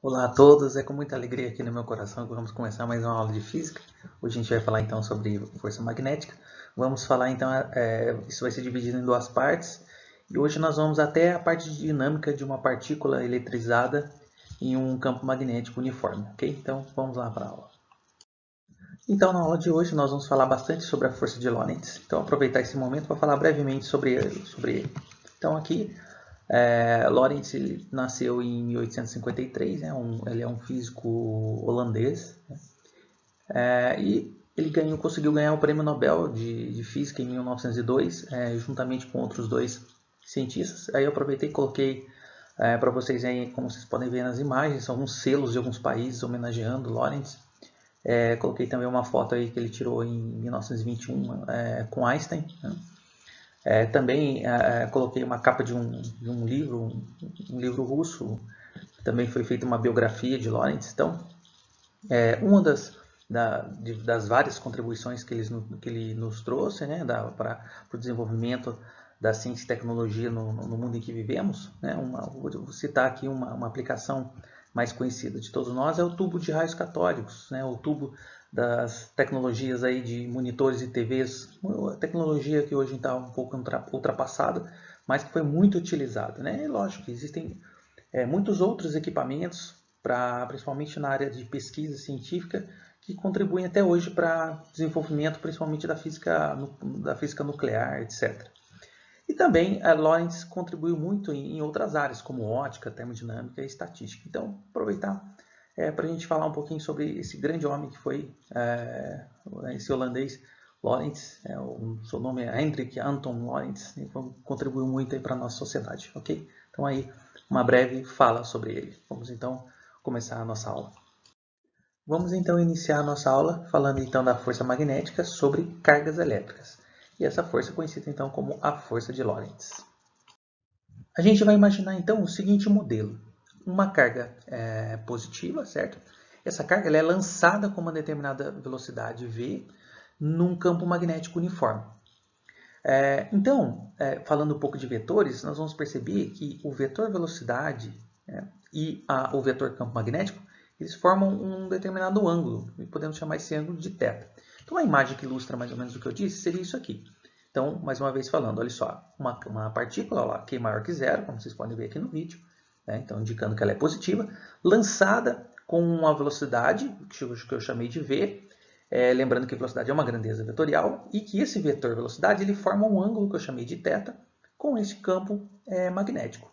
Olá a todos, é com muita alegria aqui no meu coração que vamos começar mais uma aula de física. Hoje a gente vai falar então sobre força magnética. Vamos falar então, isso vai ser dividido em duas partes. E hoje nós vamos até a parte de dinâmica de uma partícula eletrizada em um campo magnético uniforme, ok? Então vamos lá para a aula. Então na aula de hoje nós vamos falar bastante sobre a força de Lorentz. Então aproveitar esse momento para falar brevemente sobre ele. Então aqui Lorentz nasceu em 1853, né? Ele é um físico holandês, né? E ele conseguiu ganhar o Prêmio Nobel de Física em 1902, juntamente com outros dois cientistas. Aí eu aproveitei e coloquei para vocês aí, como vocês podem ver nas imagens, alguns selos de alguns países homenageando Lorentz. Coloquei também uma foto aí que ele tirou em 1921 com Einstein, né? Também coloquei uma capa de um livro, um livro russo. Também foi feita uma biografia de Lorentz. Então, uma das várias contribuições que ele nos trouxe, né, para o desenvolvimento da ciência e tecnologia no mundo em que vivemos, né, vou citar aqui uma aplicação mais conhecida de todos nós, é o tubo de raios catódicos, né, o tubo das tecnologias aí de monitores e TVs, uma tecnologia que hoje está um pouco ultrapassada, mas que foi muito utilizada, né? E lógico que existem muitos outros equipamentos, principalmente na área de pesquisa científica, que contribuem até hoje para o desenvolvimento, principalmente da física nuclear, etc. E também a Lorentz contribuiu muito em outras áreas, como ótica, termodinâmica e estatística. Então, aproveitar para a gente falar um pouquinho sobre esse grande homem que foi esse holandês Lorentz. O seu nome é Hendrik Anton Lorentz, e contribuiu muito para a nossa sociedade, ok? Então aí, uma breve fala sobre ele. Vamos então começar a nossa aula. Vamos então iniciar a nossa aula falando então da força magnética sobre cargas elétricas. E essa força é conhecida então como a força de Lorentz. A gente vai imaginar então o seguinte modelo: uma carga positiva, certo? Essa carga ela é lançada com uma determinada velocidade v num campo magnético uniforme. Então, falando um pouco de vetores, nós vamos perceber que o vetor velocidade e o vetor campo magnético, eles formam um determinado ângulo, e podemos chamar esse ângulo de θ. Então, a imagem que ilustra mais ou menos o que eu disse seria isso aqui. Então, mais uma vez falando, olha só, uma partícula, lá, Q maior que zero, como vocês podem ver aqui no vídeo, né? Então indicando que ela é positiva, lançada com uma velocidade, que eu chamei de v, lembrando que a velocidade é uma grandeza vetorial, e que esse vetor velocidade ele forma um ângulo que eu chamei de θ com esse campo magnético.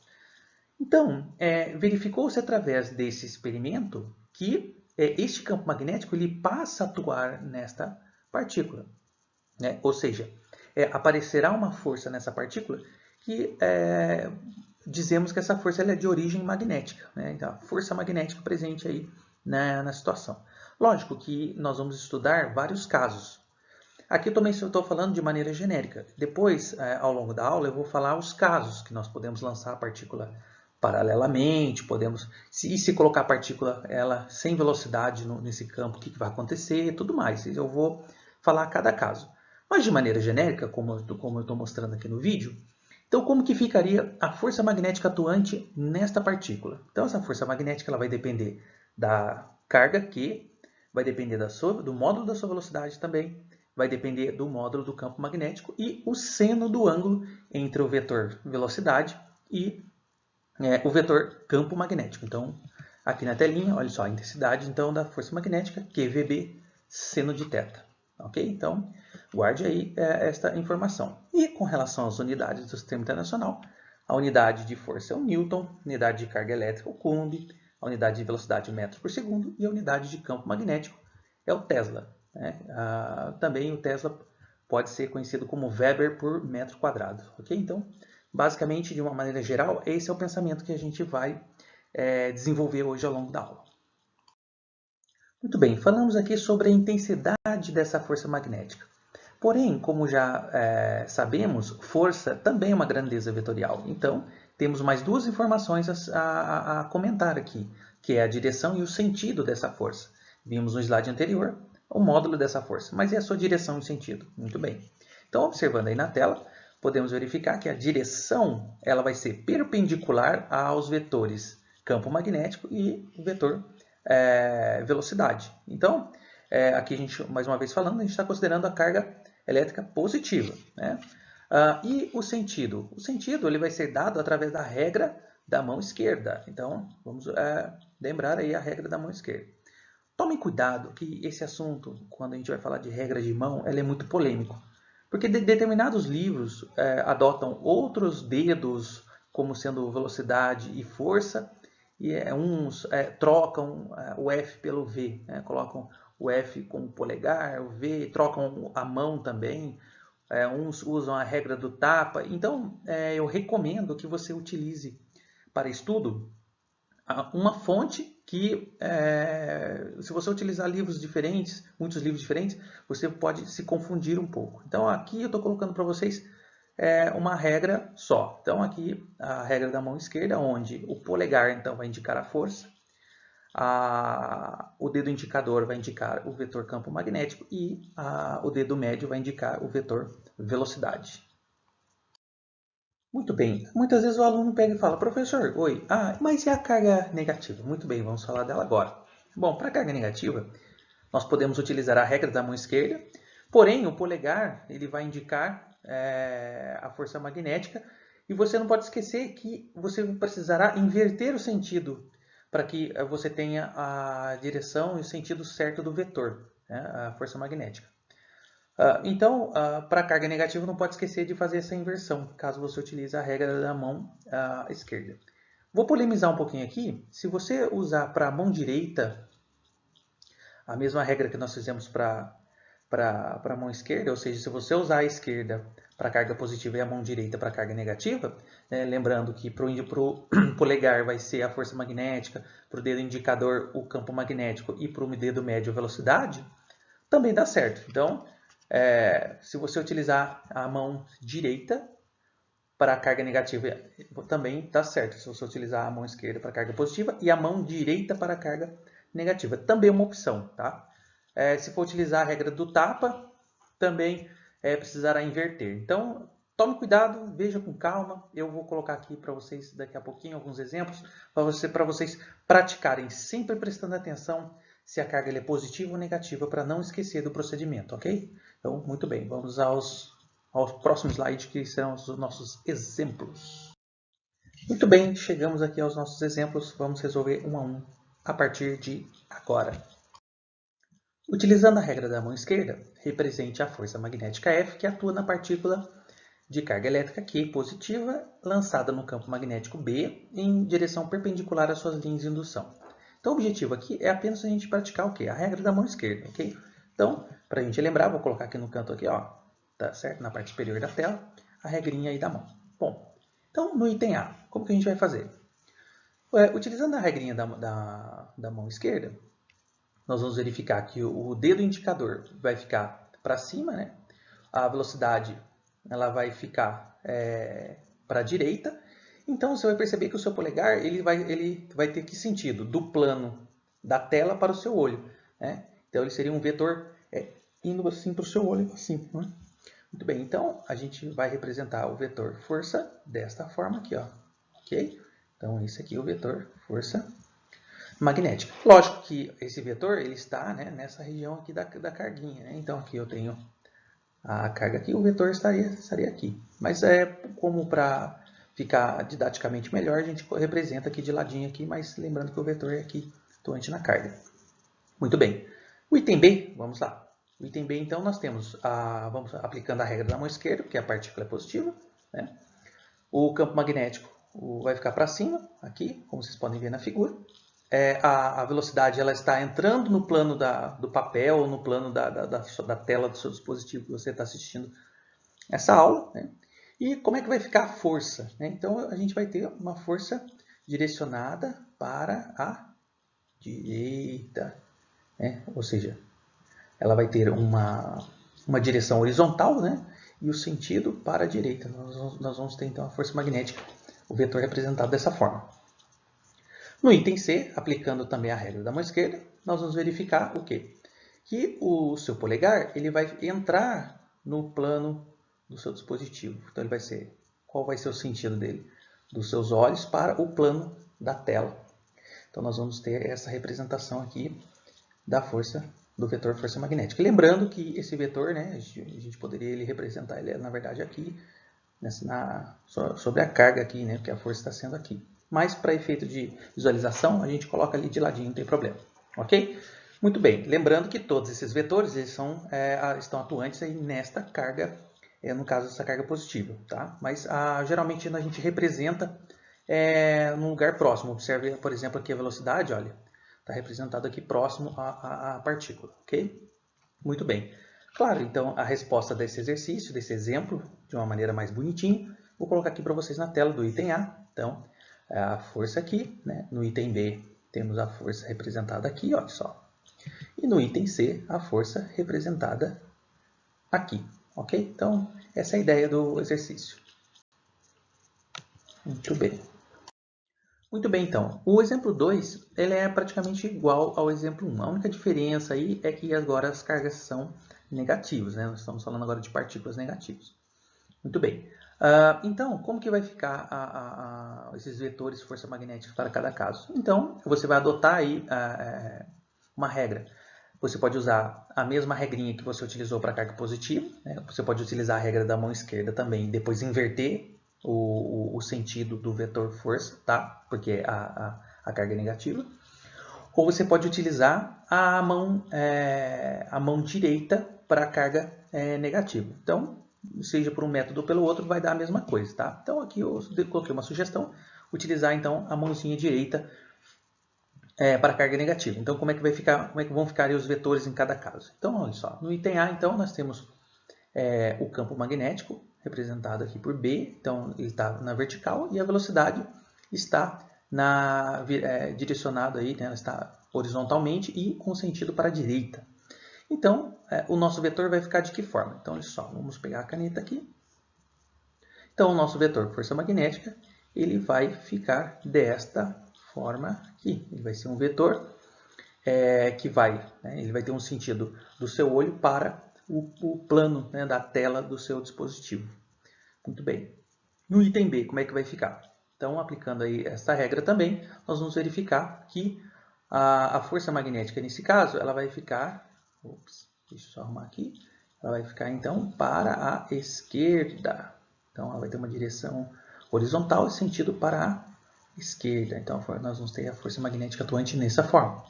Então, verificou-se através desse experimento que este campo magnético ele passa a atuar nesta partícula, né? Ou seja, aparecerá uma força nessa partícula que dizemos que essa força é de origem magnética, né? Então, a força magnética presente aí na situação. Lógico que nós vamos estudar vários casos. Aqui eu também estou falando de maneira genérica. Depois, ao longo da aula, eu vou falar os casos que nós podemos lançar a partícula paralelamente, se colocar a partícula ela sem velocidade nesse campo, o que vai acontecer, tudo mais. Eu vou falar cada caso. Mas de maneira genérica, como eu estou mostrando aqui no vídeo, então como que ficaria a força magnética atuante nesta partícula? Então essa força magnética ela vai depender da carga Q, vai depender do módulo da sua velocidade também, vai depender do módulo do campo magnético e o seno do ângulo entre o vetor velocidade e o vetor campo magnético. Então, aqui na telinha, olha só a intensidade então da força magnética, QVB, seno de θ. Ok? Então, guarde aí esta informação. E com relação às unidades do sistema internacional, a unidade de força é o Newton, a unidade de carga elétrica o Coulomb, a unidade de velocidade é metros por segundo e a unidade de campo magnético é o Tesla, né? Também o Tesla pode ser conhecido como Weber por metro quadrado. Ok? Então, basicamente, de uma maneira geral, esse é o pensamento que a gente vai desenvolver hoje ao longo da aula. Muito bem, falamos aqui sobre a intensidade dessa força magnética. Porém, como já sabemos, força também é uma grandeza vetorial. Então, temos mais duas informações a comentar aqui, que é a direção e o sentido dessa força. Vimos no slide anterior o módulo dessa força, mas e a sua direção e sentido? Muito bem. Então, observando aí na tela, podemos verificar que a direção ela vai ser perpendicular aos vetores campo magnético e o vetor velocidade. Então, aqui a gente, mais uma vez falando, a gente está considerando a carga elétrica positiva, né? E o sentido? O sentido ele vai ser dado através da regra da mão esquerda. Então, vamos lembrar aí a regra da mão esquerda. Tomem cuidado que esse assunto, quando a gente vai falar de regra de mão, ele é muito polêmico. Porque determinados livros adotam outros dedos como sendo velocidade e força, e uns trocam o F pelo V, né? Colocam o F com o polegar, o V, trocam a mão também, uns usam a regra do tapa. Então, eu recomendo que você utilize para estudo uma fonte que, se você utilizar livros diferentes, muitos livros diferentes, você pode se confundir um pouco. Então, aqui eu estou colocando para vocês uma regra só. Então, aqui a regra da mão esquerda, onde o polegar então vai indicar a força, o dedo indicador vai indicar o vetor campo magnético e o dedo médio vai indicar o vetor velocidade. Muito bem. Muitas vezes o aluno pega e fala, professor, oi, mas e a carga negativa? Muito bem, vamos falar dela agora. Bom, para a carga negativa, nós podemos utilizar a regra da mão esquerda, porém o polegar ele vai indicar a força magnética e você não pode esquecer que você precisará inverter o sentido para que você tenha a direção e o sentido certo do vetor, né, a força magnética. Então, para a carga negativa, não pode esquecer de fazer essa inversão, caso você utilize a regra da mão esquerda. Vou polemizar um pouquinho aqui. Se você usar para a mão direita a mesma regra que nós fizemos para a mão esquerda, ou seja, se você usar a esquerda para a carga positiva e a mão direita para a carga negativa, né, lembrando que para o polegar vai ser a força magnética, para o dedo indicador o campo magnético e para o dedo médio a velocidade, também dá certo. Então, se você utilizar a mão direita para a carga negativa, também dá certo. Se você utilizar a mão esquerda para a carga positiva e a mão direita para a carga negativa, também é uma opção, tá? Se for utilizar a regra do tapa, também precisará inverter. Então, tome cuidado, veja com calma. Eu vou colocar aqui para vocês daqui a pouquinho alguns exemplos para vocês praticarem, sempre prestando atenção se a carga é positiva ou negativa, para não esquecer do procedimento, ok? Então, muito bem, vamos aos próximos slides, que serão os nossos exemplos. Muito bem, chegamos aqui aos nossos exemplos, vamos resolver um a um a partir de agora. Utilizando a regra da mão esquerda, represente a força magnética F que atua na partícula de carga elétrica Q positiva lançada no campo magnético B em direção perpendicular às suas linhas de indução. Então, o objetivo aqui é apenas a gente praticar o quê? A regra da mão esquerda, ok? Então, para a gente lembrar, vou colocar aqui no canto aqui, ó, tá certo? Na parte superior da tela, a regrinha aí da mão. Bom, então no item A, como que a gente vai fazer? Utilizando a regrinha da mão esquerda, nós vamos verificar que o dedo indicador vai ficar para cima, né? A velocidade ela vai ficar para a direita. Então, você vai perceber que o seu polegar ele vai ter que sentido? Do plano da tela para o seu olho, né? Então, ele seria um vetor indo assim para o seu olho, assim, né? Muito bem, então a gente vai representar o vetor força desta forma aqui, ó, ok? Então, esse aqui é o vetor força magnética. Lógico que esse vetor ele está, né, nessa região aqui da carguinha, né? Então, aqui eu tenho a carga aqui, o vetor estaria aqui. Mas como para ficar didaticamente melhor, a gente representa aqui de ladinho aqui, mas lembrando que o vetor é aqui atuante na carga. Muito bem. O item B, vamos lá. O item B, então, nós temos, vamos aplicando a regra da mão esquerda, porque a partícula é positiva, né? O campo magnético vai ficar para cima, aqui, como vocês podem ver na figura. A velocidade ela está entrando no plano do papel, ou no plano da tela do seu dispositivo que você está assistindo essa aula, né? E como é que vai ficar a força, né? Então, a gente vai ter uma força direcionada para a direita, né? Ou seja, ela vai ter uma direção horizontal, né? E o sentido para a direita. Nós vamos ter, então, a força magnética, o vetor representado dessa forma. No item C, aplicando também a regra da mão esquerda, nós vamos verificar o quê? Que o seu polegar ele vai entrar no plano do seu dispositivo. Então, qual vai ser o sentido dele? Dos seus olhos para o plano da tela. Então, nós vamos ter essa representação aqui da força, do vetor força magnética. E lembrando que esse vetor, né, a gente poderia ele representar ele, na verdade, aqui, sobre a carga aqui, né, porque a força está sendo aqui. Mas, para efeito de visualização, a gente coloca ali de ladinho, não tem problema. Ok? Muito bem. Lembrando que todos esses vetores eles estão atuantes aí nesta carga, no caso, essa carga positiva. Tá? Mas, geralmente, a gente representa num lugar próximo. Observe, por exemplo, aqui a velocidade, olha, está representado aqui próximo à partícula. Ok? Muito bem. Claro, então, a resposta desse exercício, desse exemplo, de uma maneira mais bonitinha, vou colocar aqui para vocês na tela do item A. Então, a força aqui, né? No item B, temos a força representada aqui, olha só. E no item C, a força representada aqui, ok? Então, essa é a ideia do exercício. Muito bem. Muito bem, então. O exemplo 2, ele é praticamente igual ao exemplo 1. A única diferença aí é que agora as cargas são negativas, né? Nós estamos falando agora de partículas negativas. Muito bem. Então, como que vai ficar esses vetores de força magnética para cada caso? Então, você vai adotar aí uma regra. Você pode usar a mesma regrinha que você utilizou para a carga positiva, né? Você pode utilizar a regra da mão esquerda também, depois inverter o sentido do vetor força, tá? Porque a carga é negativa. Ou você pode utilizar a mão direita para a carga negativa. Então, seja por um método ou pelo outro, vai dar a mesma coisa, tá? Então, aqui eu coloquei uma sugestão, utilizar então a mãozinha direita para a carga negativa. Então, como é que vão ficar os vetores em cada caso? Então, olha só, no item A, então, nós temos o campo magnético, representado aqui por B, então ele está na vertical, e a velocidade está direcionado aí, né, ela está horizontalmente e com sentido para a direita. Então, o nosso vetor vai ficar de que forma? Então, olha só, vamos pegar a caneta aqui. Então, o nosso vetor força magnética, ele vai ficar desta forma aqui. Ele vai ser um vetor que ele vai ter um sentido do seu olho para o plano, né, da tela do seu dispositivo. Muito bem. No item B, como é que vai ficar? Então, aplicando aí essa regra também, nós vamos verificar que a força magnética, nesse caso, ela vai ficar... deixa eu só arrumar aqui. Ela vai ficar, então, para a esquerda. Então, ela vai ter uma direção horizontal e sentido para a esquerda. Então, nós vamos ter a força magnética atuante nessa forma.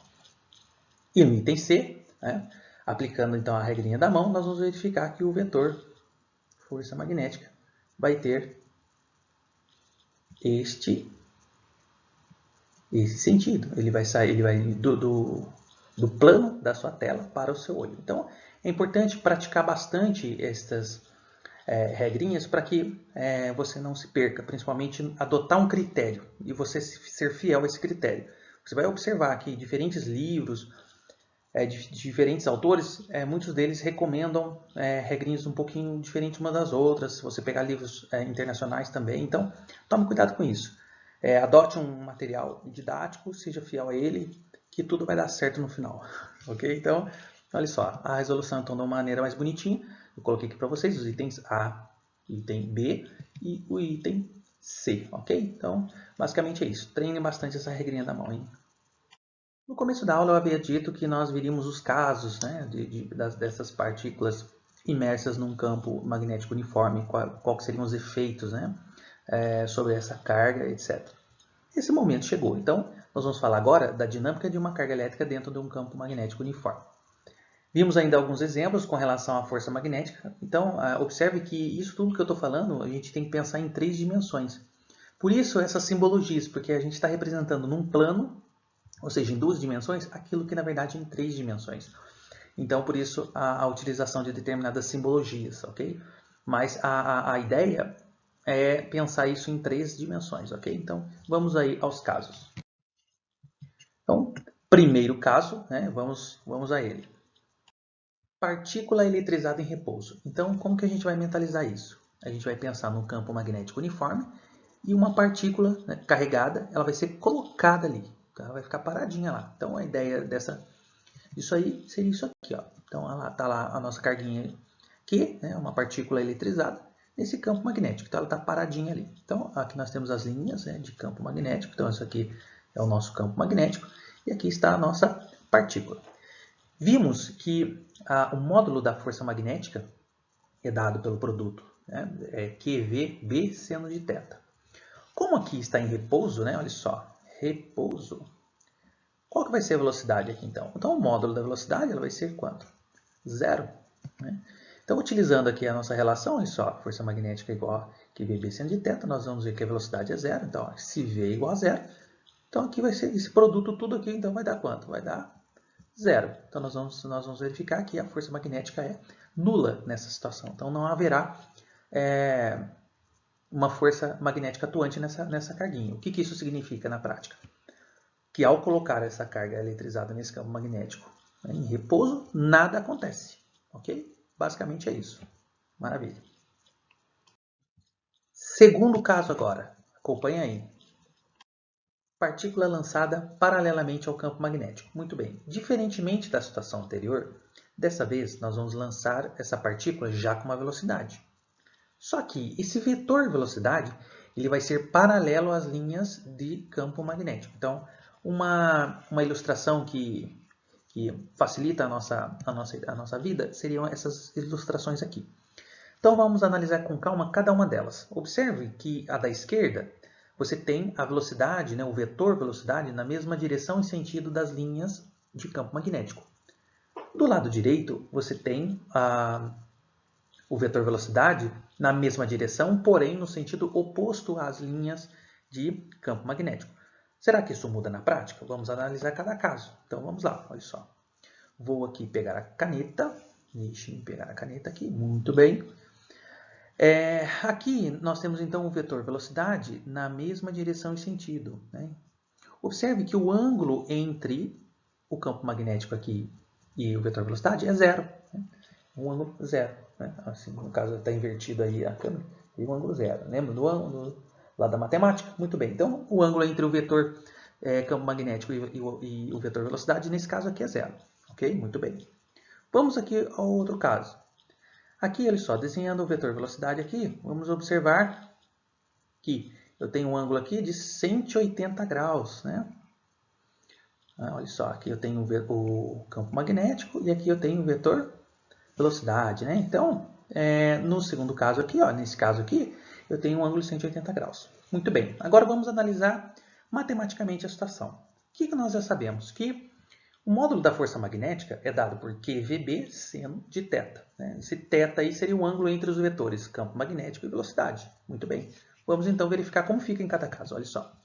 E no item C, né, aplicando então a regrinha da mão, nós vamos verificar que o vetor força magnética vai ter esse sentido. Ele vai sair, do plano da sua tela para o seu olho. Então, é importante praticar bastante estas regrinhas para que você não se perca, principalmente adotar um critério e você ser fiel a esse critério. Você vai observar que diferentes livros, de diferentes autores, muitos deles recomendam regrinhas um pouquinho diferentes umas das outras, se você pegar livros internacionais também, então tome cuidado com isso. Adote um material didático, seja fiel a ele, que tudo vai dar certo no final, ok? Então, olha só, a resolução então de uma maneira mais bonitinha, eu coloquei aqui para vocês os itens A, item B e o item C, ok? Então, basicamente é isso, treine bastante essa regrinha da mão, hein? No começo da aula eu havia dito que nós viríamos os casos, né, dessas partículas imersas num campo magnético uniforme, qual que seriam os efeitos, né, sobre essa carga, etc. Esse momento chegou, então nós vamos falar agora da dinâmica de uma carga elétrica dentro de um campo magnético uniforme. Vimos ainda alguns exemplos com relação à força magnética, então observe que isso tudo que eu estou falando a gente tem que pensar em 3 dimensões. Por isso essas simbologias, porque a gente está representando num plano, ou seja, em 2 dimensões, aquilo que na verdade é em 3 dimensões. Então, por isso, a utilização de determinadas simbologias, ok? Mas a ideia é pensar isso em 3 dimensões, ok? Então, vamos aí aos casos. Então, primeiro caso, né? Vamos a ele. Partícula eletrizada em repouso. Então, como que a gente vai mentalizar isso? A gente vai pensar no campo magnético uniforme e uma partícula, né, carregada, ela vai ser colocada ali. Ela vai ficar paradinha lá. Então, a ideia disso aí seria isso aqui, ó. Então, está lá a nossa carguinha aqui, né, uma partícula eletrizada nesse campo magnético. Então, ela está paradinha ali. Então, aqui nós temos as linhas, né, de campo magnético. Então, isso aqui é o nosso campo magnético, e aqui está a nossa partícula. Vimos que o módulo da força magnética é dado pelo produto, né? É QVB seno de θ. Como aqui está em repouso, né? Olha só, repouso. Qual que vai ser a velocidade aqui então? Então o módulo da velocidade ela vai ser quanto? Zero. Né? Então utilizando aqui a nossa relação, olha só, força magnética é igual a QVB seno de θ, nós vamos ver que a velocidade é zero. Então ó, se V é igual a zero, então aqui vai ser esse produto tudo aqui, então vai dar quanto? Vai dar zero. Então nós vamos verificar que a força magnética é nula nessa situação. Então não haverá uma força magnética atuante nessa carguinha. O que isso significa na prática? Que ao colocar essa carga eletrizada nesse campo magnético, né, em repouso, nada acontece. Ok? Basicamente é isso. Maravilha. Segundo caso agora. Acompanha aí. Partícula lançada paralelamente ao campo magnético. Muito bem. Diferentemente da situação anterior, dessa vez nós vamos lançar essa partícula já com uma velocidade. Só que esse vetor velocidade ele vai ser paralelo às linhas de campo magnético. Então, uma ilustração que facilita a nossa vida seriam essas ilustrações aqui. Então, vamos analisar com calma cada uma delas. Observe que a da esquerda, você tem a velocidade, né, o vetor velocidade, na mesma direção e sentido das linhas de campo magnético. Do lado direito, você tem o vetor velocidade na mesma direção, porém no sentido oposto às linhas de campo magnético. Será que isso muda na prática? Vamos analisar cada caso. Então vamos lá, olha só. Vou aqui pegar a caneta. Deixe-me pegar a caneta aqui, muito bem. Aqui nós temos então o vetor velocidade na mesma direção e sentido. Né? Observe que o ângulo entre o campo magnético aqui e o vetor velocidade é zero. Né? Um ângulo zero. Né? Assim, no caso está invertido aí a câmera, tem um ângulo zero. Lembra do ângulo lá da matemática? Muito bem. Então o ângulo entre o vetor campo magnético e o vetor velocidade, nesse caso aqui é zero. Ok? Muito bem. Vamos aqui ao outro caso. Aqui, olha só, desenhando o vetor velocidade aqui, vamos observar que eu tenho um ângulo aqui de 180 graus, né? Olha só, aqui eu tenho o campo magnético e aqui eu tenho o vetor velocidade, né? Então, no segundo caso aqui, ó, nesse caso aqui, eu tenho um ângulo de 180 graus. Muito bem, agora vamos analisar matematicamente a situação. O que nós já sabemos? Que o módulo da força magnética é dado por QVB seno de θ. Né? Esse θ aí seria o ângulo entre os vetores campo magnético e velocidade. Muito bem. Vamos então verificar como fica em cada caso. Olha só.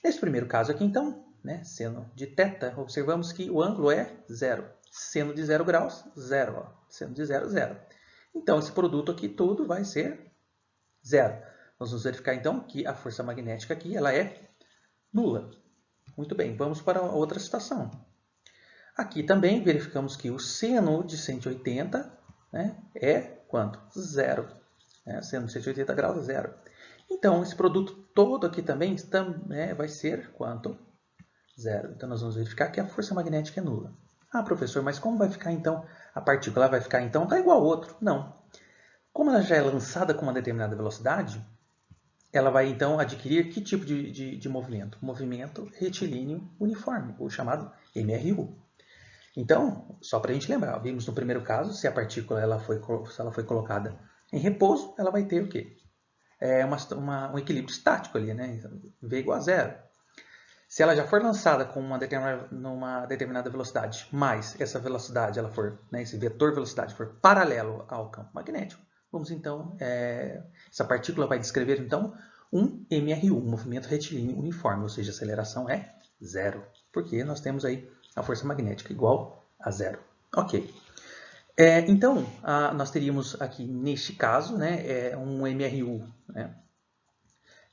Nesse primeiro caso aqui, então, né, seno de θ, observamos que o ângulo é zero. Seno de 0 graus, zero. Ó. Seno de 0, zero. Então, esse produto aqui tudo vai ser zero. Nós vamos verificar então que a força magnética aqui ela é nula. Muito bem, vamos para outra situação. Aqui também verificamos que o seno de 180 né, é quanto? Zero. Seno de 180 graus é zero. Então, esse produto todo aqui também vai ser quanto? Zero. Então, nós vamos verificar que a força magnética é nula. Ah, professor, mas como vai ficar então a partícula? Ela vai ficar então, está igual ao outro? Não. Como ela já é lançada com uma determinada velocidade, ela vai então adquirir que tipo de movimento? Movimento retilíneo uniforme, o chamado MRU. Então, só para a gente lembrar, vimos no primeiro caso, se a partícula se ela foi colocada em repouso, ela vai ter o quê? Um equilíbrio estático ali, né? V igual a zero. Se ela já for lançada com uma determinada velocidade, mas essa velocidade, esse vetor velocidade for paralelo ao campo magnético, vamos então, essa partícula vai descrever então um MRU, um movimento retilíneo uniforme, ou seja, a aceleração é zero, porque nós temos aí a força magnética igual a zero. Ok. Então, nós teríamos aqui, neste caso, né, um MRU, né,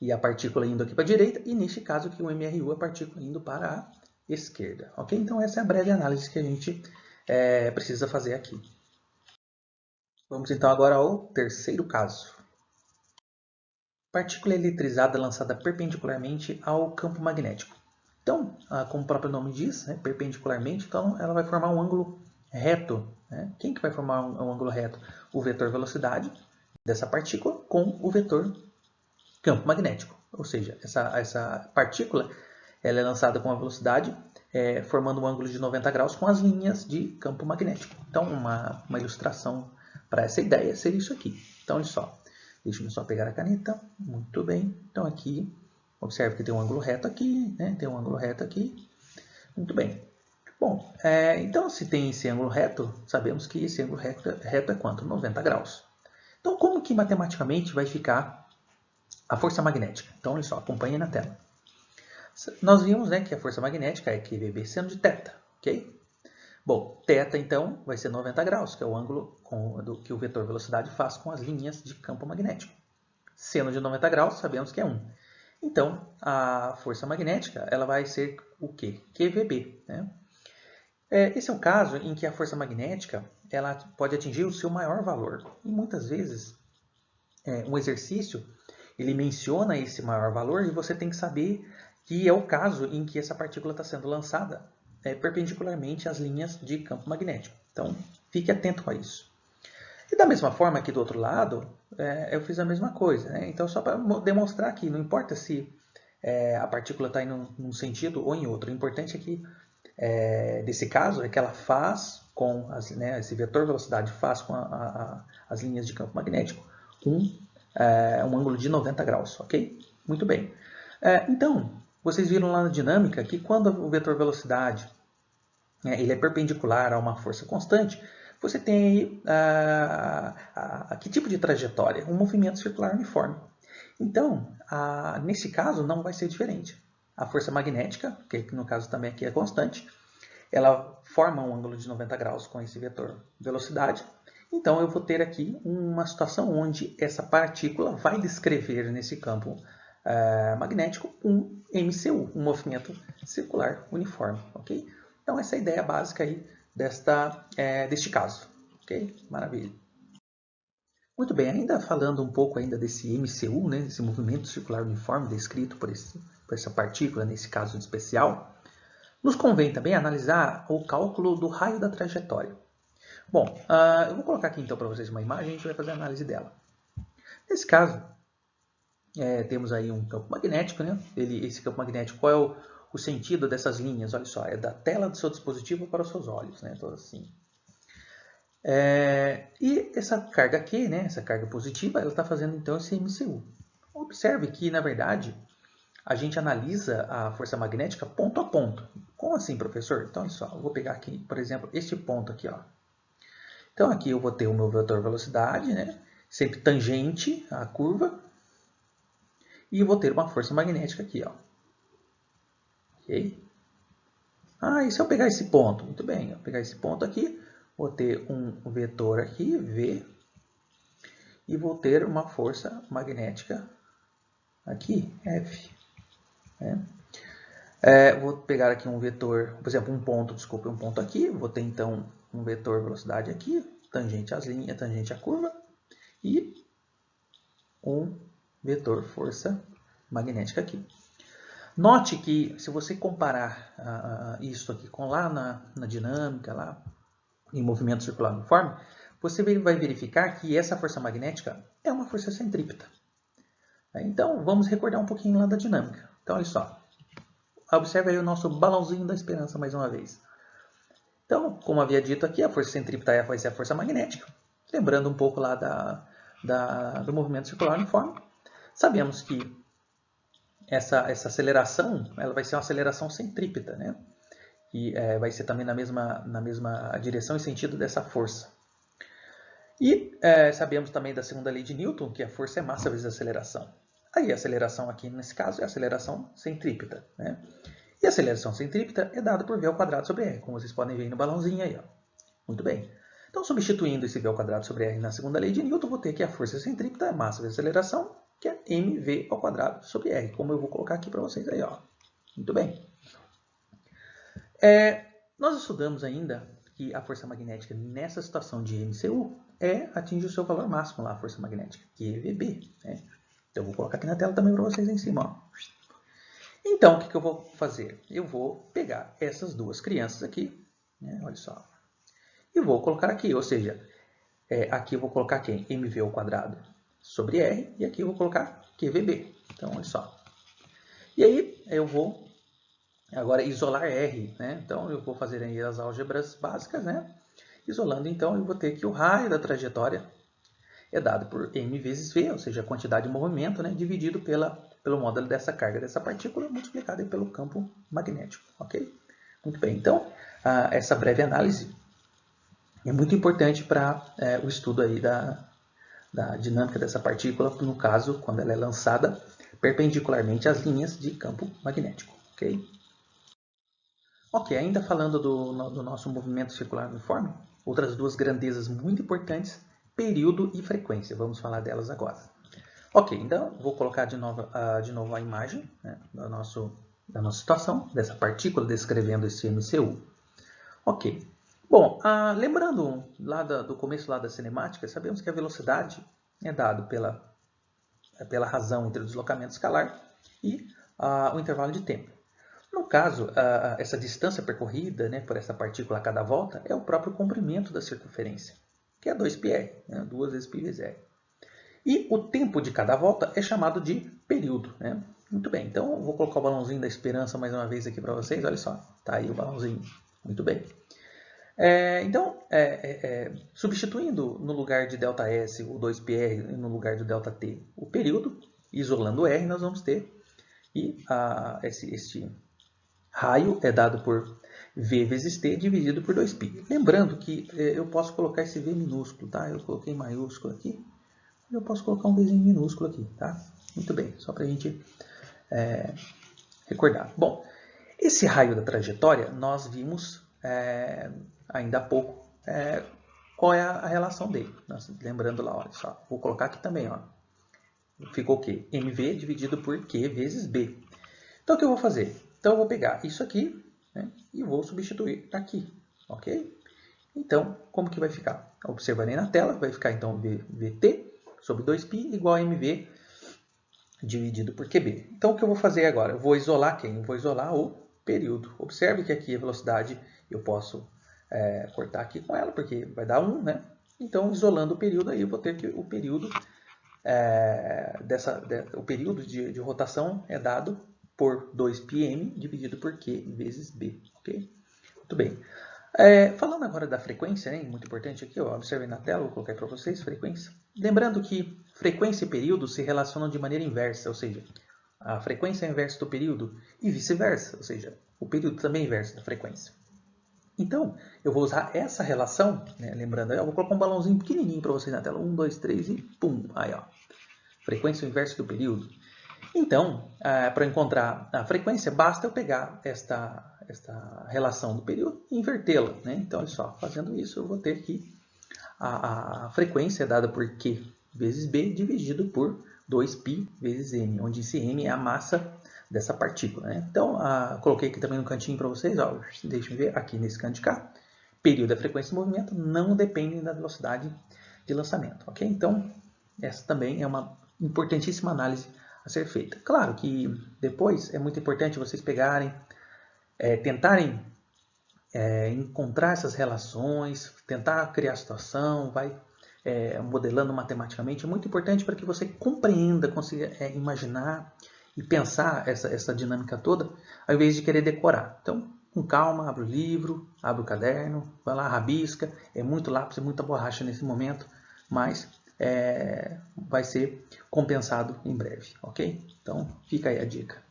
e a partícula indo aqui para a direita, e neste caso aqui, um MRU, a partícula indo para a esquerda. Ok? Então, essa é a breve análise que a gente precisa fazer aqui. Vamos então agora ao terceiro caso. Partícula eletrizada lançada perpendicularmente ao campo magnético. Então, como o próprio nome diz, né, perpendicularmente, então ela vai formar um ângulo reto. Né? Quem que vai formar um ângulo reto? O vetor velocidade dessa partícula com o vetor campo magnético. Ou seja, essa partícula ela é lançada com uma velocidade formando um ângulo de 90 graus com as linhas de campo magnético. Então, uma ilustração para essa ideia seria isso aqui. Então, olha só. Deixa eu só pegar a caneta. Muito bem. Então, aqui, observe que tem um ângulo reto aqui, né? Tem um ângulo reto aqui. Muito bem. Bom, então, se tem esse ângulo reto, sabemos que esse ângulo reto é quanto? 90 graus. Então, como que matematicamente vai ficar a força magnética? Então, olha só, acompanhe na tela. Nós vimos, né, que a força magnética é QVB seno de θ, ok? Bom, θ, então, vai ser 90 graus, que é o ângulo que o vetor velocidade faz com as linhas de campo magnético. Seno de 90 graus, sabemos que é 1. Então, a força magnética ela vai ser o quê? QVB, né? Esse é um caso em que a força magnética ela pode atingir o seu maior valor. E muitas vezes, um exercício ele menciona esse maior valor e você tem que saber que é o caso em que essa partícula está sendo lançada perpendicularmente às linhas de campo magnético. Então, fique atento a isso. E da mesma forma, aqui do outro lado, eu fiz a mesma coisa, né? Então, só para demonstrar aqui, não importa se a partícula está indo num sentido ou em outro. O importante é que, nesse caso, é que ela faz com, esse vetor velocidade faz com as linhas de campo magnético um ângulo de 90 graus, ok? Muito bem. Então, vocês viram lá na dinâmica que quando o vetor velocidade ele é perpendicular a uma força constante, você tem aí que tipo de trajetória? Um movimento circular uniforme. Então, nesse caso, não vai ser diferente. A força magnética, que no caso também aqui é constante, ela forma um ângulo de 90 graus com esse vetor velocidade. Então, eu vou ter aqui uma situação onde essa partícula vai descrever nesse campo magnético um MCU, um movimento circular uniforme, ok? Então, essa é a ideia básica aí deste caso, ok? Maravilha. Muito bem, ainda falando um pouco ainda desse MCU, né, esse movimento circular uniforme descrito por essa partícula, nesse caso especial, nos convém também analisar o cálculo do raio da trajetória. Bom, eu vou colocar aqui então para vocês uma imagem e a gente vai fazer a análise dela. Nesse caso, temos aí um campo magnético, né? Esse campo magnético, qual é o sentido dessas linhas? Olha só, é da tela do seu dispositivo para os seus olhos, né? Então, assim. E essa carga aqui, né? Essa carga positiva, ela está fazendo então esse MCU. Observe que, na verdade, a gente analisa a força magnética ponto a ponto. Como assim, professor? Então, olha só, eu vou pegar aqui, por exemplo, este ponto aqui, ó. Então, aqui eu vou ter o meu vetor velocidade, né? Sempre tangente à curva. E eu vou ter uma força magnética aqui, ó. Ok? E se eu pegar esse ponto? Muito bem, eu vou pegar esse ponto aqui, vou ter um vetor aqui, V, e vou ter uma força magnética aqui, F. Vou pegar aqui um vetor, por exemplo, um ponto aqui, vou ter então um vetor velocidade aqui, tangente às linhas, tangente à curva, e um vetor força magnética aqui. Note que se você comparar isso aqui com lá na dinâmica, lá em movimento circular uniforme, você vai verificar que essa força magnética é uma força centrípeta. Então, vamos recordar um pouquinho lá da dinâmica. Então, olha só. Observe aí o nosso balãozinho da esperança mais uma vez. Então, como havia dito aqui, a força centrípeta vai ser a força magnética. Lembrando um pouco lá do movimento circular uniforme. Sabemos que essa aceleração ela vai ser uma aceleração centrípeta, né? E vai ser também na mesma direção e sentido dessa força. E sabemos também da segunda lei de Newton, que a força é massa vezes aceleração. Aí a aceleração aqui, nesse caso, é a aceleração centrípeta, né? E a aceleração centrípeta é dada por v ao quadrado sobre r, como vocês podem ver aí no balãozinho aí, ó. Muito bem. Então, substituindo esse v ao quadrado sobre r na segunda lei de Newton, vou ter que a força centrípeta é massa vezes aceleração, que é mv ao quadrado sobre r, como eu vou colocar aqui para vocês aí, ó. Muito bem. Nós estudamos ainda que a força magnética nessa situação de MCU atinge o seu valor máximo lá, a força magnética, que é VB. Né? Então, eu vou colocar aqui na tela também para vocês aí em cima. Ó. Então, o que eu vou fazer? Eu vou pegar essas duas crianças aqui, né? Olha só, e vou colocar aqui, ou seja, aqui eu vou colocar quem? mv ao quadrado sobre r, e aqui eu vou colocar QVB. Então, olha só. E aí, eu vou Agora, isolar R, né? Então, eu vou fazer aí as álgebras básicas, né? Isolando, então, eu vou ter que o raio da trajetória é dado por m vezes v, ou seja, a quantidade de movimento, né? Dividido pelo módulo dessa carga dessa partícula, multiplicado pelo campo magnético, ok? Muito bem, então, essa breve análise é muito importante para o estudo aí da dinâmica dessa partícula, no caso, quando ela é lançada perpendicularmente às linhas de campo magnético, ok? Ok, ainda falando do nosso movimento circular uniforme, outras duas grandezas muito importantes, período e frequência. Vamos falar delas agora. Ok, então vou colocar de novo a imagem, né, da nossa situação, dessa partícula descrevendo esse MCU. Ok. Bom, lembrando lá do começo lá da cinemática, sabemos que a velocidade é dada pela razão entre o deslocamento escalar e o intervalo de tempo. No caso, essa distância percorrida, né, por essa partícula a cada volta é o próprio comprimento da circunferência, que é 2πr, né, 2 vezes π vezes r. E o tempo de cada volta é chamado de período, né? Muito bem, então eu vou colocar o balãozinho da esperança mais uma vez aqui para vocês. Olha só, tá aí o balãozinho. Muito bem. Substituindo no lugar de ΔS o 2πr e no lugar de ΔT o período, isolando o r, nós vamos ter este raio é dado por V vezes T dividido por 2π. Lembrando que eu posso colocar esse V minúsculo, tá? Eu coloquei maiúsculo aqui. Eu posso colocar um Vzinho minúsculo aqui, tá? Muito bem, só para a gente recordar. Bom, esse raio da trajetória, nós vimos ainda há pouco qual é a relação dele. Lembrando lá, olha só, vou colocar aqui também, ó. Ficou o quê? mv dividido por q vezes b. Então, o que eu vou fazer? Então, eu vou pegar isso aqui, né, e vou substituir aqui, ok? Então, como que vai ficar? Observarei na tela, vai ficar então VT sobre 2π igual a mv dividido por qb. Então, o que eu vou fazer agora? Eu vou isolar quem? Eu vou isolar o período. Observe que aqui a velocidade eu posso cortar aqui com ela, porque vai dar 1, né? Então, isolando o período, aí eu vou ter que o período, o período de rotação é dado por 2πm dividido por q vezes b, ok? Muito bem. Falando agora da frequência, né, muito importante aqui, ó, observem na tela, vou colocar para vocês, frequência. Lembrando que frequência e período se relacionam de maneira inversa, ou seja, a frequência é inversa do período e vice-versa, ou seja, o período também é inverso da frequência. Então, eu vou usar essa relação, né, lembrando, eu vou colocar um balãozinho pequenininho para vocês na tela, 1, 2, 3 e pum, aí ó, frequência inversa do período. Então, para encontrar a frequência, basta eu pegar esta relação do período e invertê-la, né? Então, olha só, fazendo isso, eu vou ter que a frequência é dada por Q vezes B dividido por 2π vezes m, onde esse m é a massa dessa partícula, né? Então, coloquei aqui também no cantinho para vocês, ó, deixa eu ver, aqui nesse canto de cá, período e frequência de movimento não dependem da velocidade de lançamento, ok? Então, essa também é uma importantíssima análise a ser feita. Claro que depois é muito importante vocês pegarem, tentarem encontrar essas relações, tentar criar a situação, vai modelando matematicamente. É muito importante para que você compreenda, consiga imaginar e pensar essa dinâmica toda, ao invés de querer decorar. Então, com calma, abre o livro, abre o caderno, vai lá, rabisca. É muito lápis, é muita borracha nesse momento, mas vai ser compensado em breve, ok? Então, fica aí a dica.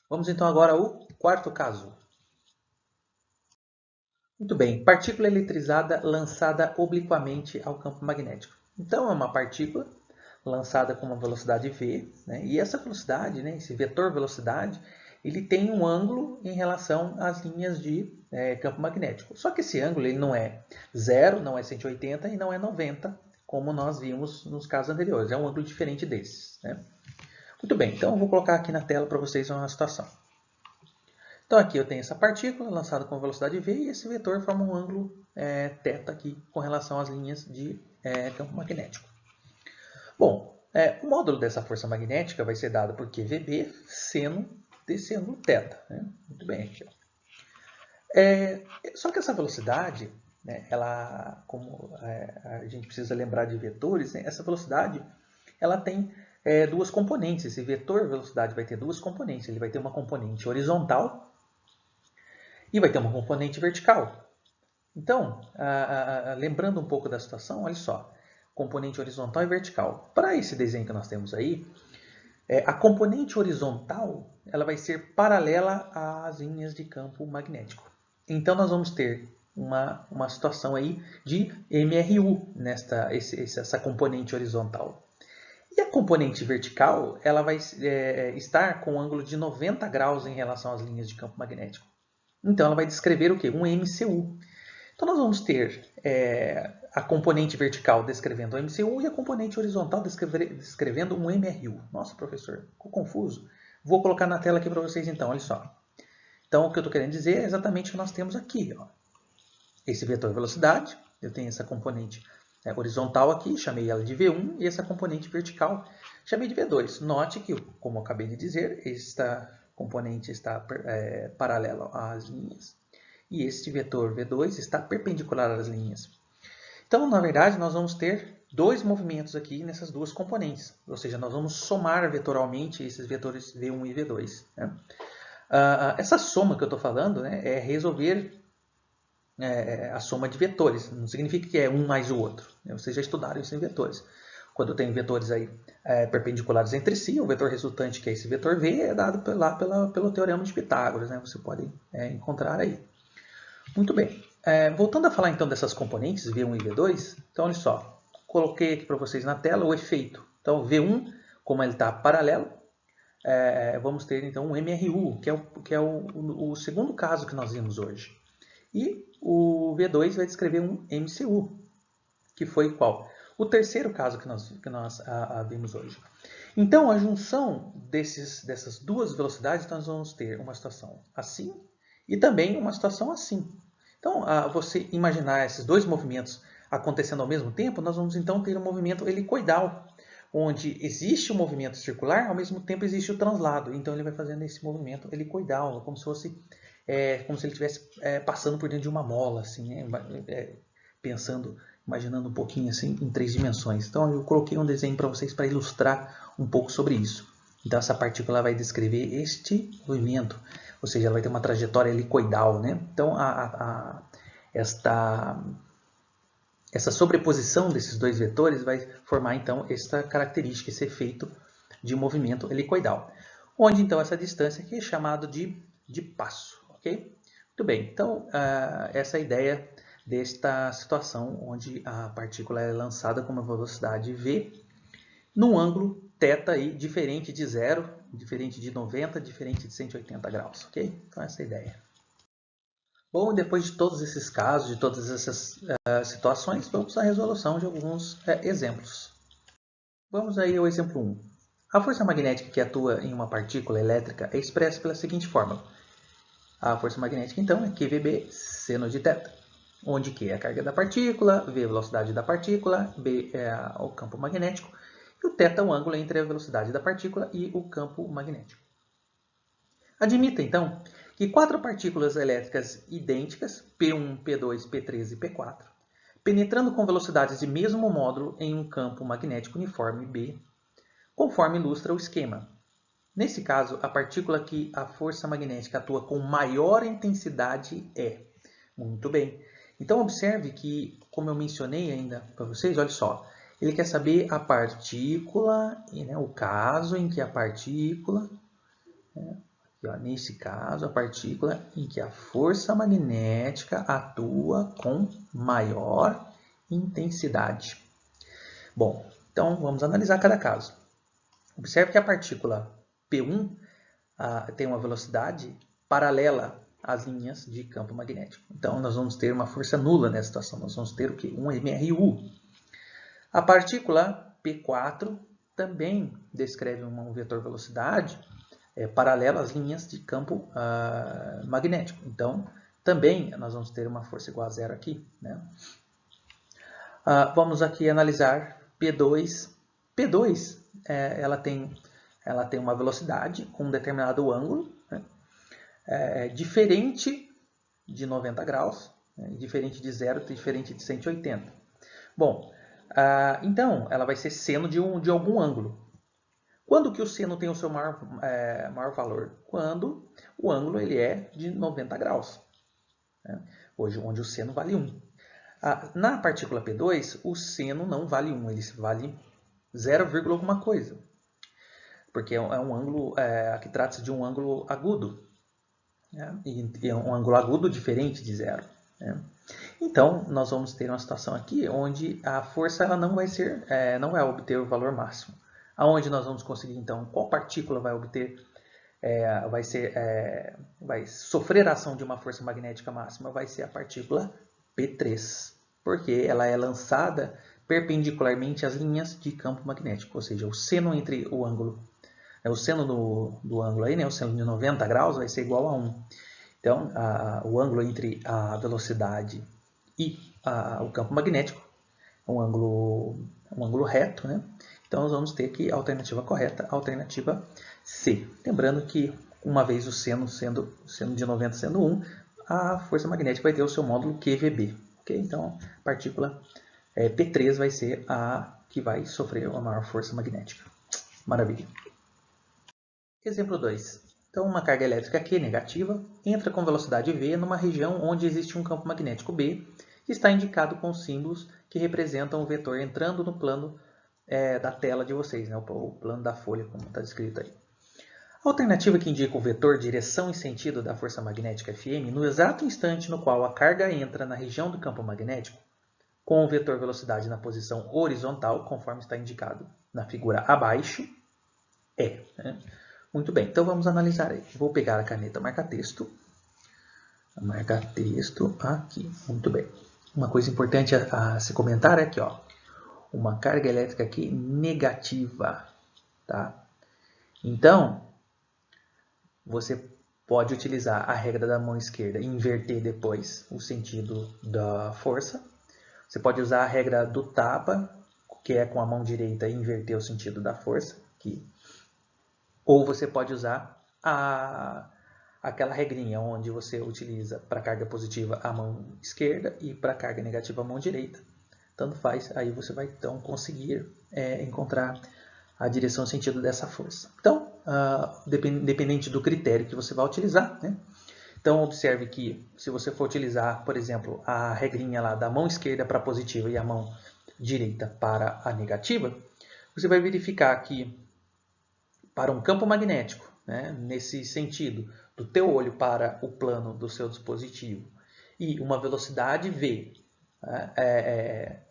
Vamos então agora ao quarto caso. Muito bem, partícula eletrizada lançada obliquamente ao campo magnético. Então, é uma partícula lançada com uma velocidade v, né? E essa velocidade, né, esse vetor velocidade, ele tem um ângulo em relação às linhas de campo magnético. Só que esse ângulo ele não é 0, não é 180 e não é 90, como nós vimos nos casos anteriores. É um ângulo diferente desses, né? Muito bem, então eu vou colocar aqui na tela para vocês uma situação. Então aqui eu tenho essa partícula lançada com velocidade v e esse vetor forma um ângulo θ aqui com relação às linhas de campo magnético. Bom, o módulo dessa força magnética vai ser dado por QVB seno desse ângulo θ. Né? Muito bem aqui. Ó. Só que essa velocidade, né, ela, como a gente precisa lembrar de vetores, né, essa velocidade ela tem duas componentes. Esse vetor velocidade vai ter duas componentes. Ele vai ter uma componente horizontal e vai ter uma componente vertical. Então, lembrando um pouco da situação, olha só, componente horizontal e vertical. Para esse desenho que nós temos aí, a componente horizontal ela vai ser paralela às linhas de campo magnético. Então, nós vamos ter uma situação aí de MRU essa componente horizontal. E a componente vertical ela vai estar com um ângulo de 90 graus em relação às linhas de campo magnético. Então, ela vai descrever o quê? Um MCU. Então, nós vamos ter a componente vertical descrevendo o MCU e a componente horizontal descrevendo um MRU. Nossa, professor, ficou confuso? Vou colocar na tela aqui para vocês então, olha só. Então, o que eu estou querendo dizer é exatamente o que nós temos aqui. Ó. Esse vetor velocidade, eu tenho essa componente horizontal aqui, chamei ela de V1, e essa componente vertical, chamei de V2. Note que, como eu acabei de dizer, esta componente está paralela às linhas. E este vetor V2 está perpendicular às linhas. Então, na verdade, nós vamos ter dois movimentos aqui nessas duas componentes. Ou seja, nós vamos somar vetoralmente esses vetores V1 e V2. Né? Essa soma que eu estou falando é resolver a soma de vetores. Não significa que é um mais o outro. Vocês já estudaram isso em vetores. Quando eu tenho vetores aí perpendiculares entre si, o vetor resultante, que é esse vetor V, é dado lá pelo teorema de Pitágoras. Né? Você pode encontrar aí. Muito bem. Voltando a falar então dessas componentes, V1 e V2, então olha só, coloquei aqui para vocês na tela o efeito. Então V1, como ele está paralelo, vamos ter então um MRU, que é o segundo caso que nós vimos hoje. E o V2 vai descrever um MCU, que foi qual? O terceiro caso que nós vimos hoje. Então, a junção dessas duas velocidades, nós vamos ter uma situação assim e também uma situação assim. Então, você imaginar esses dois movimentos acontecendo ao mesmo tempo, nós vamos então ter um movimento helicoidal, onde existe o movimento circular, ao mesmo tempo existe o translado. Então, ele vai fazendo esse movimento helicoidal, como se ele estivesse passando por dentro de uma mola, assim, imaginando um pouquinho assim em 3 dimensões. Então, eu coloquei um desenho para vocês para ilustrar um pouco sobre isso. Então, essa partícula vai descrever este movimento, ou seja, ela vai ter uma trajetória helicoidal, né? Então, essa sobreposição desses dois vetores vai formar, então, esta característica, esse efeito de movimento helicoidal. Onde, então, essa distância aqui é chamada de passo, ok? Muito bem, então, essa é a ideia desta situação, onde a partícula é lançada com uma velocidade v, num ângulo θ aí, diferente de 0, diferente de 90, diferente de 180 graus, ok? Então, essa é a ideia. Bom, depois de todos esses casos, de todas essas situações, vamos à resolução de alguns exemplos. Vamos aí ao exemplo 1. A força magnética que atua em uma partícula elétrica é expressa pela seguinte fórmula. A força magnética, então, é QVB seno de θ, onde Q é a carga da partícula, V é a velocidade da partícula, B é o campo magnético, e o θ é o ângulo entre a velocidade da partícula e o campo magnético. Admita, então, que 4 partículas elétricas idênticas, P1, P2, P3 e P4, penetrando com velocidades de mesmo módulo em um campo magnético uniforme B, conforme ilustra o esquema. Nesse caso, a partícula que a força magnética atua com maior intensidade é. Muito bem. Então, observe que, como eu mencionei ainda para vocês, olha só, ele quer saber a partícula, o caso em que a partícula, nesse caso, a partícula em que a força magnética atua com maior intensidade. Bom, então vamos analisar cada caso. Observe que a partícula P1 tem uma velocidade paralela às linhas de campo magnético. Então, nós vamos ter uma força nula nessa situação. Nós vamos ter o quê? Um MRU. A partícula P4 também descreve um vetor velocidade paralelo às linhas de campo magnético. Então, também nós vamos ter uma força igual a zero aqui. Né? Vamos aqui analisar P2. P2 ela tem uma velocidade com um determinado ângulo, né? Diferente de 90 graus, né? Diferente de zero, diferente de 180. Bom, então ela vai ser seno de algum ângulo. Quando que o seno tem o seu maior valor? Quando o ângulo ele é de 90 graus, né? Hoje, onde o seno vale 1. Na partícula P2, o seno não vale 1, ele vale 0, alguma coisa. Porque é um ângulo, aqui trata-se de um ângulo agudo, né? E é um ângulo agudo diferente de 0. Né? Então, nós vamos ter uma situação aqui onde a força ela não vai obter o valor máximo. Aonde nós vamos conseguir, então, qual partícula vai obter, vai sofrer a ação de uma força magnética máxima? Vai ser a partícula P3, porque ela é lançada perpendicularmente às linhas de campo magnético, ou seja, o seno entre o ângulo, o seno do ângulo aí, né, o seno de 90 graus vai ser igual a 1. Então, o ângulo entre a velocidade e o campo magnético é um ângulo reto, né? Então, nós vamos ter aqui a alternativa correta, a alternativa C. Lembrando que, uma vez o seno de 90 sendo 1, a força magnética vai ter o seu módulo QVB. Okay? Então, a partícula P3 vai ser a que vai sofrer a maior força magnética. Maravilha. Exemplo 2. Então, uma carga elétrica Q negativa entra com velocidade V numa região onde existe um campo magnético B, que está indicado com símbolos que representam o vetor entrando no plano da tela de vocês, né? O plano da folha, como está descrito aí. A alternativa que indica o vetor direção e sentido da força magnética Fm no exato instante no qual a carga entra na região do campo magnético, com o vetor velocidade na posição horizontal, conforme está indicado na figura abaixo, né? Muito bem, então vamos analisar aí. Vou pegar a caneta marca-texto. Marca-texto aqui. Muito bem. Uma coisa importante a se comentar é aqui, ó. Uma carga elétrica aqui negativa, tá? Então, você pode utilizar a regra da mão esquerda e inverter depois o sentido da força. Você pode usar a regra do tapa, que é com a mão direita e inverter o sentido da força, aqui. Ou você pode usar aquela regrinha onde você utiliza para carga positiva a mão esquerda e para carga negativa a mão direita. Tanto faz, aí você vai então conseguir encontrar a direção e o sentido dessa força. Então, dependente do critério que você vai utilizar, né? Então, observe que se você for utilizar, por exemplo, a regrinha lá da mão esquerda para a positiva e a mão direita para a negativa, você vai verificar que para um campo magnético, né, nesse sentido, do teu olho para o plano do seu dispositivo, e uma velocidade V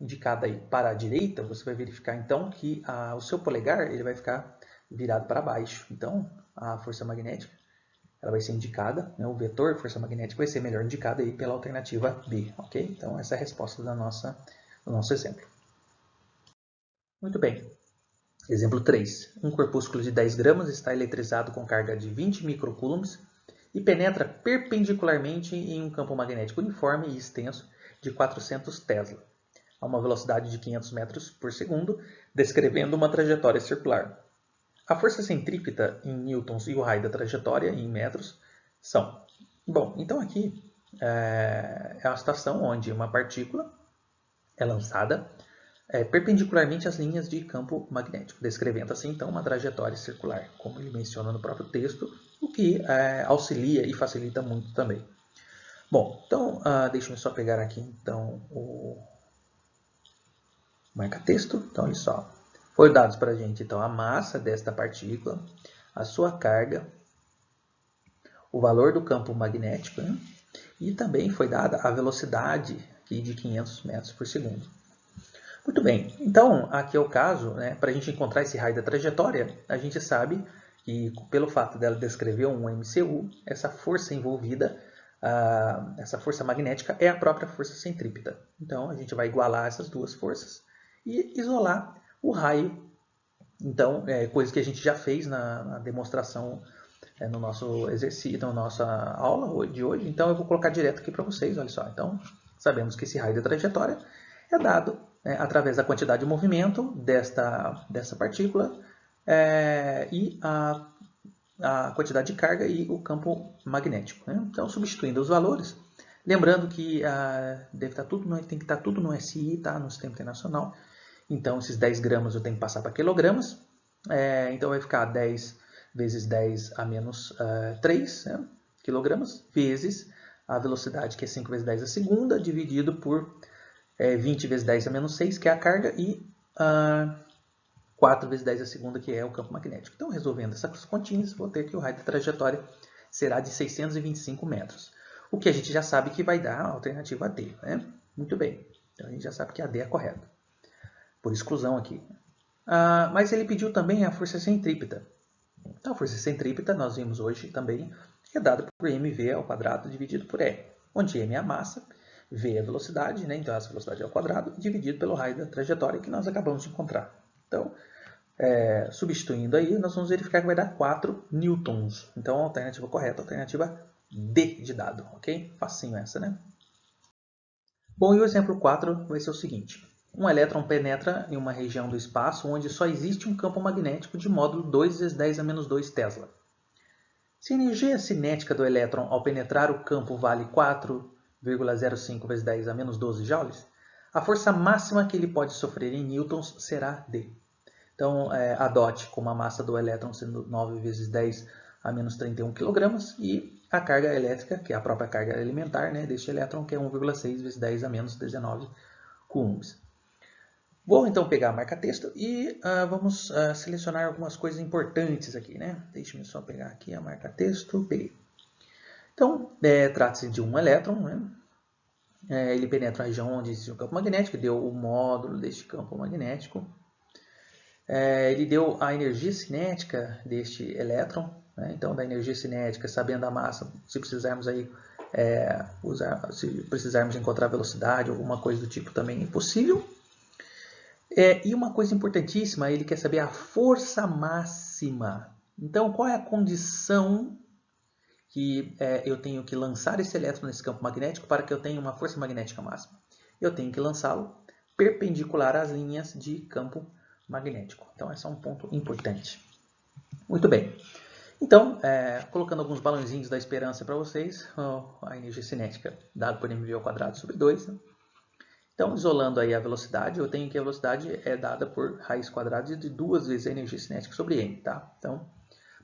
indicada aí para a direita, você vai verificar então que o seu polegar ele vai ficar virado para baixo. Então, a força magnética ela vai ser indicada, né, o vetor força magnética vai ser melhor indicado aí pela alternativa B, ok? Então, essa é a resposta do nosso exemplo. Muito bem. Exemplo 3. Um corpúsculo de 10 gramas está eletrizado com carga de 20 microcoulombs e penetra perpendicularmente em um campo magnético uniforme e extenso de 400 Tesla, a uma velocidade de 500 metros por segundo, descrevendo uma trajetória circular. A força centrípeta em newtons e o raio da trajetória em metros são... Bom, então aqui é uma situação onde uma partícula é lançada perpendicularmente às linhas de campo magnético, descrevendo assim então uma trajetória circular, como ele menciona no próprio texto, o que auxilia e facilita muito também. Bom, então deixa eu só pegar aqui então o marca-texto. Então, olha só, foi dados para a gente então a massa desta partícula, a sua carga, o valor do campo magnético, né? E também foi dada a velocidade aqui de 500 metros por segundo. Muito bem, então aqui é o caso, né, para a gente encontrar esse raio da trajetória, a gente sabe que pelo fato dela descrever um MCU, essa força envolvida, essa força magnética é a própria força centrípeta. Então a gente vai igualar essas duas forças e isolar o raio. Então, coisa que a gente já fez na demonstração no nosso exercício, na nossa aula de hoje. Então eu vou colocar direto aqui para vocês, olha só. Então sabemos que esse raio da trajetória é dado através da quantidade de movimento dessa partícula e a quantidade de carga e o campo magnético, né? Então, substituindo os valores, lembrando que tem que estar tudo no SI, tá? No Sistema Internacional. Então, esses 10 gramas eu tenho que passar para quilogramas. Então vai ficar 10 vezes 10 a menos 3 quilogramas, vezes a velocidade, que é 5 vezes 10 a segunda, dividido por 20 vezes 10 a menos 6, que é a carga, e 4 vezes 10 a segunda, que é o campo magnético. Então, resolvendo essas continhas, vou ter que o raio da trajetória será de 625 metros. O que a gente já sabe que vai dar a alternativa D, né? Muito bem. Então, a gente já sabe que a D é correta. Por exclusão aqui. Mas ele pediu também a força centrípeta. Então, a força centrípeta, nós vimos hoje também, é dada por mv ao quadrado dividido por E, onde m é a massa, v é a velocidade, né? Então essa velocidade ao quadrado, dividido pelo raio da trajetória que nós acabamos de encontrar. Então, substituindo aí, nós vamos verificar que vai dar 4 newtons. Então, a alternativa correta, a alternativa D de dado, ok? Facinho essa, né? Bom, e o exemplo 4 vai ser o seguinte. Um elétron penetra em uma região do espaço onde só existe um campo magnético de módulo 2 vezes 10 a menos 2 Tesla. Se a energia cinética do elétron ao penetrar o campo vale 4,05 vezes 10 a menos 12 joules, a força máxima que ele pode sofrer em newtons será D. Então, adote como a massa do elétron sendo 9 vezes 10 a menos 31 kg e a carga elétrica, que é a própria carga elementar, né, deste elétron, que é 1,6 vezes 10 a menos 19 coulombs. Vou então pegar a marca-texto e vamos selecionar algumas coisas importantes aqui, né? Deixe-me só pegar aqui a marca-texto. Peguei. Então, trata-se de um elétron, né? Ele penetra a região onde existe o campo magnético, deu o módulo deste campo magnético. Ele deu a energia cinética deste elétron, né? Então, da energia cinética, sabendo a massa, se precisarmos aí se precisarmos encontrar velocidade, alguma coisa do tipo também é possível. E uma coisa importantíssima, ele quer saber a força máxima. Então, qual é a condição que eu tenho que lançar esse elétron nesse campo magnético para que eu tenha uma força magnética máxima? Eu tenho que lançá-lo perpendicular às linhas de campo magnético. Então, esse é um ponto importante. Muito bem. Então, colocando alguns balãozinhos da esperança para vocês, a energia cinética dada por mv ao quadrado sobre 2, né? Então, isolando aí a velocidade, eu tenho que a velocidade é dada por raiz quadrada de 2 vezes a energia cinética sobre m, tá? Então,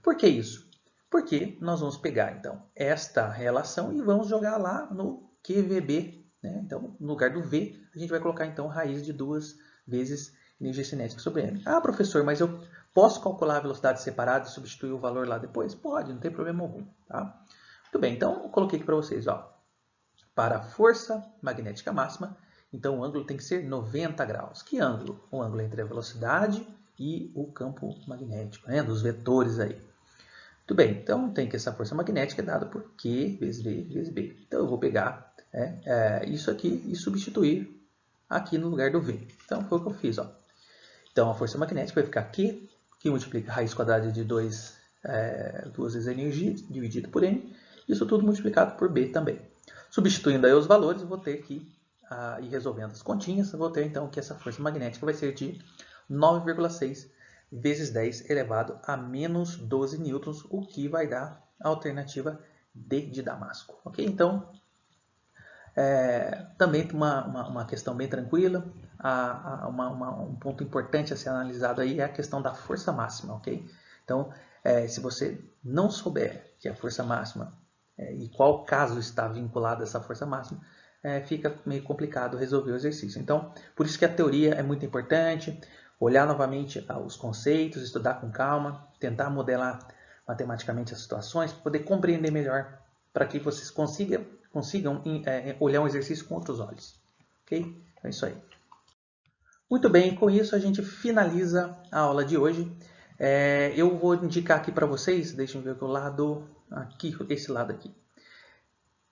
por que isso? Porque nós vamos pegar, então, esta relação e vamos jogar lá no QVB, né? Então, no lugar do V, a gente vai colocar, então, raiz de 2 vezes energia cinética sobre m. Ah, professor, mas eu posso calcular a velocidade separada e substituir o valor lá depois? Pode, não tem problema algum, tá? Muito bem, então, eu coloquei aqui para vocês, ó, para a força magnética máxima, então o ângulo tem que ser 90 graus. Que ângulo? O ângulo entre a velocidade e o campo magnético, né? Dos vetores aí. Muito bem, então tem que essa força magnética é dada por Q vezes V vezes B. Então eu vou pegar isso aqui e substituir aqui no lugar do V. Então foi o que eu fiz, ó. Então a força magnética vai ficar Q, que multiplica a raiz quadrada de 2 vezes a energia, dividido por M. Isso tudo multiplicado por B também. Substituindo aí os valores, eu vou ter que, e resolvendo as continhas, eu vou ter então que essa força magnética vai ser de 9,6 vezes 10 elevado a menos 12 newtons, o que vai dar a alternativa D de Damasco. Ok? Então, também uma questão bem tranquila, um ponto importante a ser analisado aí é a questão da força máxima. Ok? Então, se você não souber que a força máxima e qual caso está vinculado a essa força máxima, fica meio complicado resolver o exercício. Então, por isso que a teoria é muito importante, olhar novamente os conceitos, estudar com calma, tentar modelar matematicamente as situações, para poder compreender melhor, para que vocês consigam olhar um exercício com outros olhos. Ok? Então é isso aí. Muito bem, com isso a gente finaliza a aula de hoje. Eu vou indicar aqui para vocês, deixem eu ver o lado, aqui, esse lado aqui.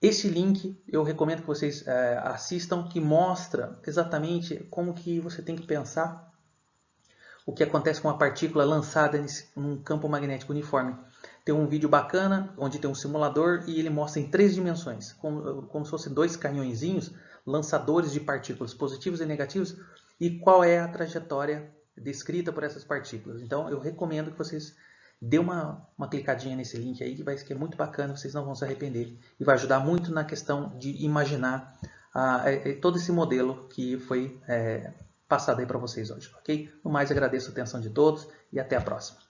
Esse link eu recomendo que vocês assistam, que mostra exatamente como que você tem que pensar o que acontece com uma partícula lançada num campo magnético uniforme. Tem um vídeo bacana, onde tem um simulador e ele mostra em 3 dimensões, como se fossem 2 canhõezinhos, lançadores de partículas positivos e negativos, e qual é a trajetória descrita por essas partículas. Então, eu recomendo que vocês dê uma clicadinha nesse link aí, que é muito bacana, vocês não vão se arrepender. E vai ajudar muito na questão de imaginar todo esse modelo que foi passado aí para vocês hoje, ok? No mais, agradeço a atenção de todos e até a próxima.